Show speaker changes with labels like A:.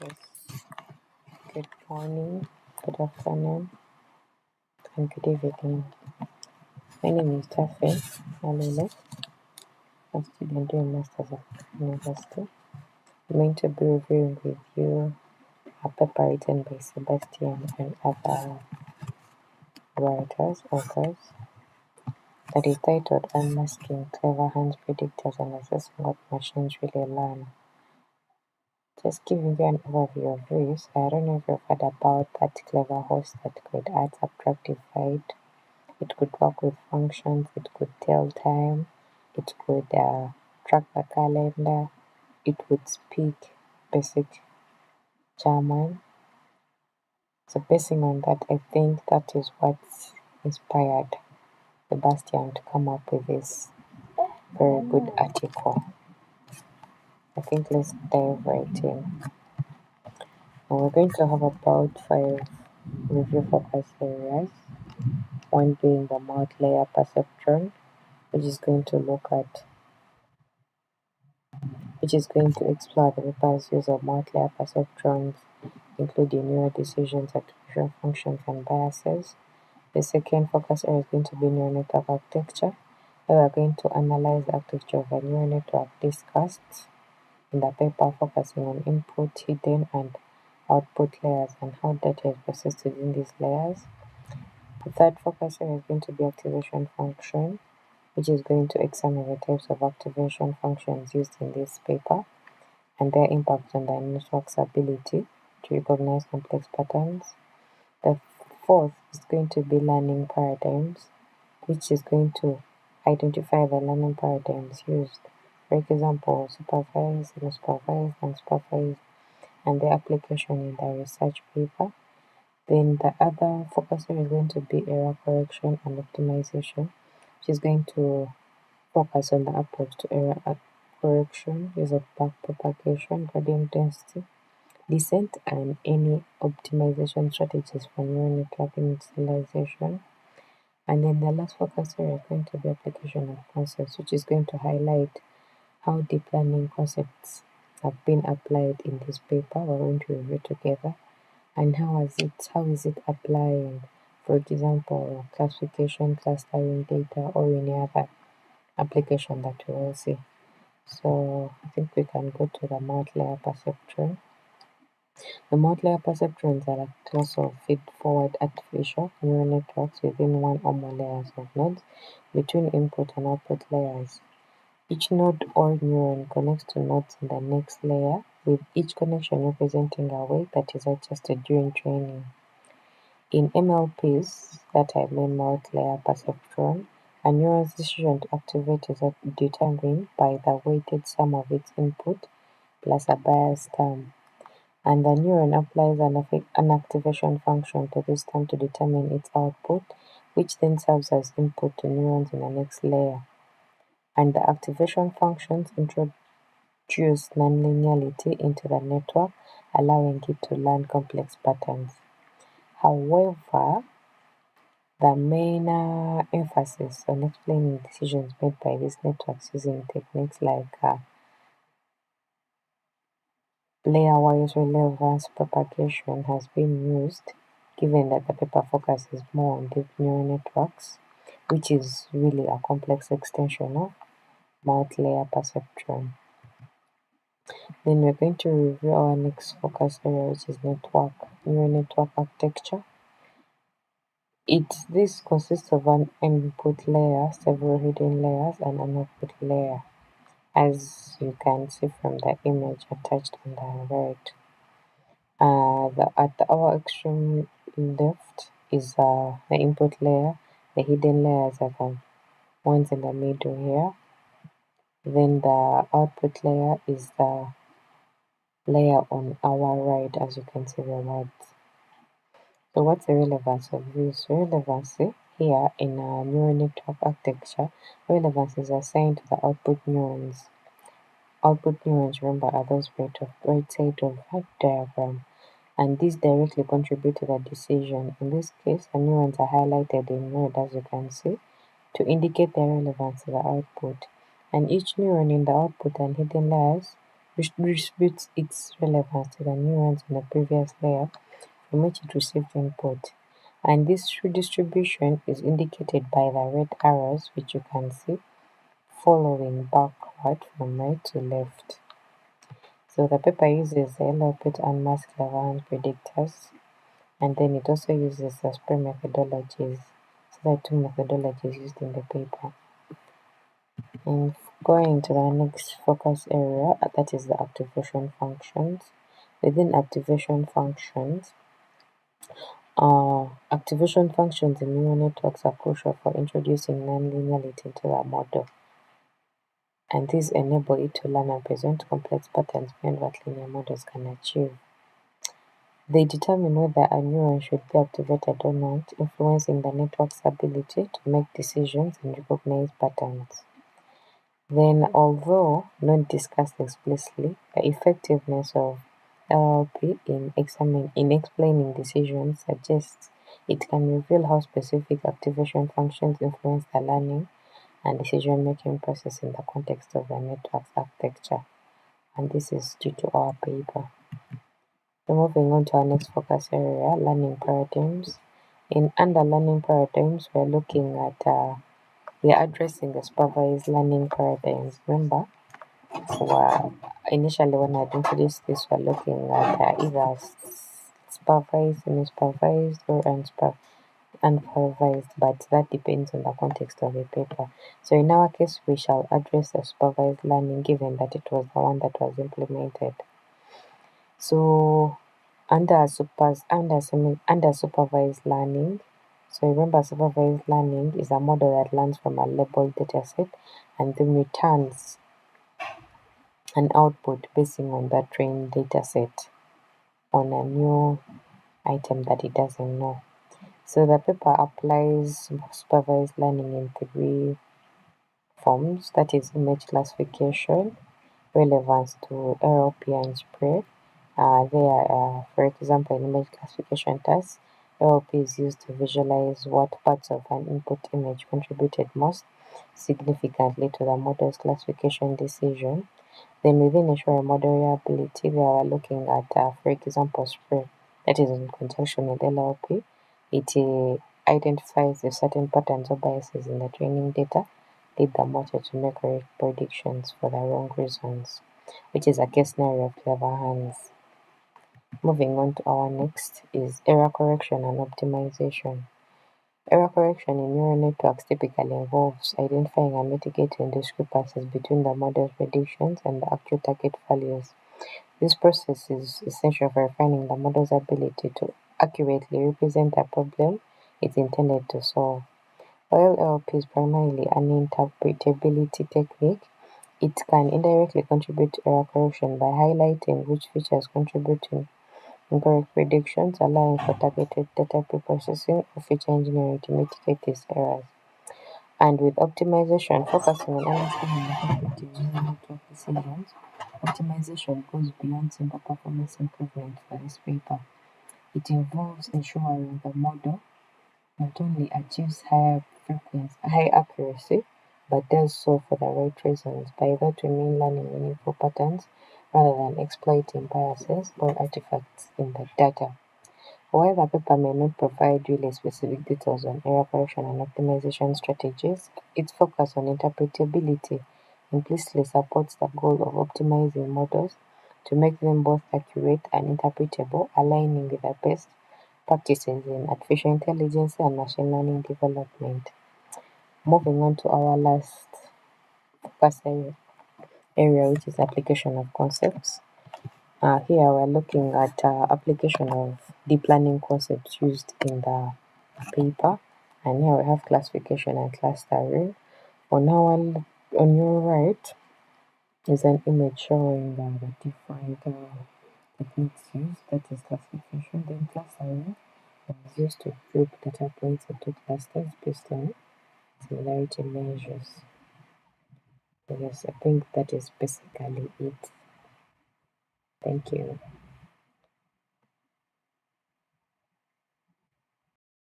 A: Yes. Good morning, good afternoon, and good evening. My name is Tafe Alule, a student doing Masters of University. I'm going to be reviewing with you a paper written by Sebastian and other authors, that is titled Unmasking Clever Hans, Predictors, and Assessing What Machines Really Learn. Just giving you an overview of this, I don't know if you've heard about that clever horse that could add, subtract, divide. It could work with functions, it could tell time, it could track the calendar, it would speak basic German. So basing on that, I think that is what inspired Sebastian to come up with this very good article. I think let's dive right in. And we're going to have about 5 review focus areas. One being the multi-layer perceptron, which is going to explore the paper's use of multi-layer perceptrons, including neural decisions, attribution functions, and biases. The second focus area is going to be neural network architecture, where we are going to analyze the architecture of a neural network discussed in the paper, focusing on input, hidden, and output layers and how data is processed within these layers. The third focus area is going to be activation function, which is going to examine the types of activation functions used in this paper and their impact on the network's ability to recognize complex patterns. The fourth is going to be learning paradigms, which is going to identify the learning paradigms used. For example, supervised, unsupervised, unsupervised, and their application in the research paper. Then the other focus area is going to be error correction and optimization, which is going to focus on the approach to error correction, use of backpropagation, gradient density, descent, and any optimization strategies for neural network initialization. And then the last focus area is going to be application of concepts, which is going to highlight how deep learning concepts have been applied in this paper we're going to review together, and how is it applying, for example, classification, clustering data, or any other application that we will see. So I think we can go to the multi-layer perceptron. The multi-layer perceptrons are a class of feed-forward artificial neural networks within one or more layers of nodes between input and output layers. Each node or neuron connects to nodes in the next layer, with each connection representing a weight that is adjusted during training. In MLPs, that I mean multi-layer perceptron, a neuron's decision to activate is determined by the weighted sum of its input plus a bias term, and the neuron applies an activation function to this term to determine its output, which then serves as input to neurons in the next layer. And the activation functions introduce nonlinearity into the network, allowing it to learn complex patterns. However, the main emphasis on explaining decisions made by these networks using techniques like layer-wise relevance propagation has been used, given that the paper focuses more on deep neural networks, which is really a complex extension of multi-layer perceptron. Then we're going to review our next focus area, which is neural network architecture. This consists of an input layer, several hidden layers, and an output layer, as you can see from the image attached on the right. At our extreme left is the input layer. The hidden layers are the ones in the middle here. Then the output layer is the layer on our right, as you can see the words. So what's the relevance of this? Relevancy here in a neural network architecture, relevance is assigned to the output neurons. Output neurons, remember, are those right side of that diagram, and these directly contribute to the decision. In this case, the neurons are highlighted in red, as you can see, to indicate their relevance to the output. And each neuron in the output and hidden layers redistributes its relevance to the neurons in the previous layer from which it received input. And this redistribution is indicated by the red arrows, which you can see following backward from right to left. So the paper uses the LLP to unmask Clever Hans predictors, and then it also uses the spray methodologies. So there are two methodologies used in the paper. And going to the next focus area, that is the activation functions. Within activation functions in neural networks are crucial for introducing nonlinearity into the model, and these enable it to learn and present complex patterns beyond what linear models can achieve. They determine whether a neuron should be activated or not, influencing the network's ability to make decisions and recognize patterns. Then, although not discussed explicitly, the effectiveness of LLP in explaining decisions suggests it can reveal how specific activation functions influence the learning and decision-making process in the context of the network's architecture. And this is due to our paper. So moving on to our next focus area, learning paradigms. Under learning paradigms, we are addressing the supervised learning paradigms. Remember, initially when I introduced this, we're looking at either supervised, semi-supervised, or unsupervised, but that depends on the context of the paper. So in our case, we shall address the supervised learning, given that it was the one that was implemented. So under supervised learning, so remember, supervised learning is a model that learns from a labeled dataset and then returns an output basing on that trained dataset on a new item that it doesn't know. So the paper applies supervised learning in three forms, that is image classification, relevance to LLP and spread. For example, in image classification tasks, LLP is used to visualize what parts of an input image contributed most significantly to the model's classification decision. Then within ensuring model reliability, we are looking at, for example, spread, that is in conjunction with LLP. It identifies if certain patterns or biases in the training data lead the model to make correct predictions for the wrong reasons, which is a case scenario of Clever Hans. Moving on to our next is error correction and optimization. Error correction in neural networks typically involves identifying and mitigating discrepancies between the model's predictions and the actual target values. This process is essential for refining the model's ability to accurately represent a problem it's intended to solve. While LLP is primarily an interpretability technique, it can indirectly contribute to error correction by highlighting which features contribute to incorrect predictions, allowing for targeted data preprocessing or feature engineering to mitigate these errors. And with optimization, focusing on understanding the perspective neural network decisions, optimization goes beyond simple performance improvement for this paper. It involves ensuring the model not only achieves high accuracy, but does so for the right reasons, by that we mean learning meaningful patterns rather than exploiting biases or artifacts in the data. While the paper may not provide really specific details on error correction and optimization strategies, its focus on interpretability implicitly supports the goal of optimizing models to make them both accurate and interpretable, aligning with the best practices in artificial intelligence and machine learning development. Moving on to our last focus area, which is application of concepts. Here we're looking at application of deep learning concepts used in the paper, and here we have classification and clustering. On your right is an image showing the different techniques used, that is classification. Then clustering is used to group data points into clusters based on similarity measures. Yes, I think that is basically it. Thank you.